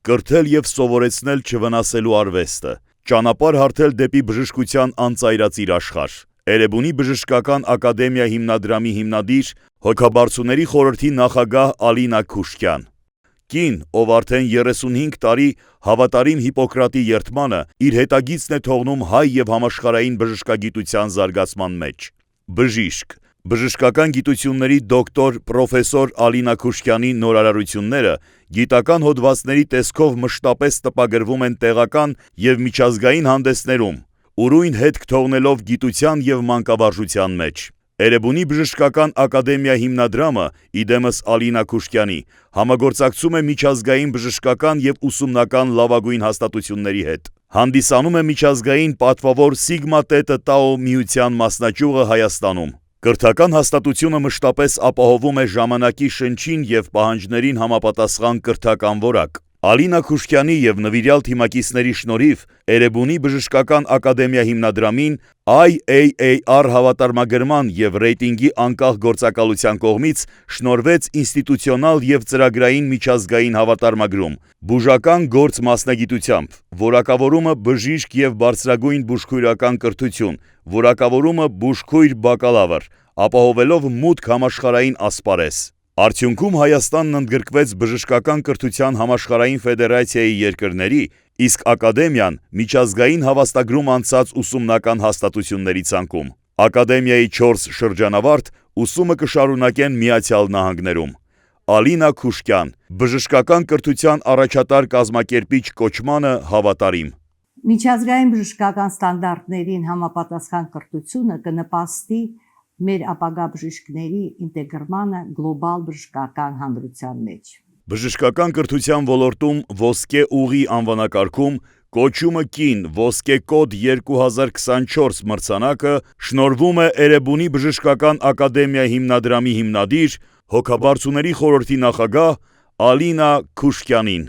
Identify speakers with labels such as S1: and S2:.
S1: կրթել եւ սովորեցնել չվնասելու արվեստը, ճանապարհ հարթել դեպի բժշկության անծայրածիր աշխարհ։ Էրեբունի բժշկական ակադեմիա հիմնադրամի հիմնադիր, Հոգաբարձուների խորհրդի նախագահ Ալինա Քուշկյան։ Կին, ով արդեն 35 տարի հավատարիմ Հիպոկրատի երդմանը իր հետագիծն է թողնում հայ եւ համաշխարհային բժշկագիտության զարգացման մեջ։ Բժիշկ, բժշկական գիտությունների դոկտոր պրոֆեսոր Ալինա Քուշկյանի նորարարությունները գիտական հոդվածների տեսքով մշտապես տպագրվում են տեղական եւ միջազգային հանդեսներում, ուրույն հետք թողնելով գիտության եւ մանկավարժության մեջ։ Էրեբունի բժշկական ակադեմիա հիմնադրամը, իդեմս Ալինա Քուշկյանի, համագործակցում է միջազգային բժշկական եւ ուսումնական լավագույն հաստատությունների հետ։ Հանդիսանում է միջազգային պատվավոր Sigma Theta Tau միության մասնաճյուղը Հայաստանում։ Կրթական հաստատությունը մշտապես ապահովում է ժամանակի շնչին եւ պահանջներին համապատասխան կրթական որակ։ Ալինա Քուշկյանի եւ նվիրյալ թիմակիցների շնորհիվ Էրեբունի բժշկական ակադեմիա հիմնադրամին IAAR հավատարմագրման եւ ռեյտինգի անկախ գործակալության կողմից շնորհվեց ինստիտուցիոնալ եւ ծրագրային միջազգային հավատարմագրում, բուժական գործ մասնագիտությամբ, որակավորումը բժիշկ եւ բարձրագույն բուժքույրական կրթություն, որակավորումը բուժքույր բակալավր, ապահովելով մուտք համաշխարհային ասպարեզ։ Արդյունքում Հայաստանն ընդգրկվեց բժշկական կրթության համաշխարհային ֆեդերացիայի երկրների, իսկ ակադեմիան միջազգային հավաստագրում անցած ուսումնական հաստատությունների ցանկում։ Ակադեմիայի 4 շրջանավարտ ուսումը կշարունակեն Միացյալ Նահանգներում։ Ալինա Քուշկյան, բժշկական կրթության առաջատար կազմակերպիչ կոչմանը հավատարիմ։
S2: Միջազգային բժշկական ստանդարտներին համապատասխան կրթությունը կնպաստի մեր ապագա բժիշկների ինտեգրմանը գլոբալ բժշկական հանրության մեջ։
S1: Բժշկական կրթության ոլորտում ոսկե ուղի անվանակարգում կոչումը կին ոսկե կոդ 2024 մրցանակը շնորհվում է Էրեբունի բժշկական ակադեմիա հիմնադրամի հիմնադիր, Հոգաբարձուների խորհրդի նախագահ Ալինա Քուշկյանին։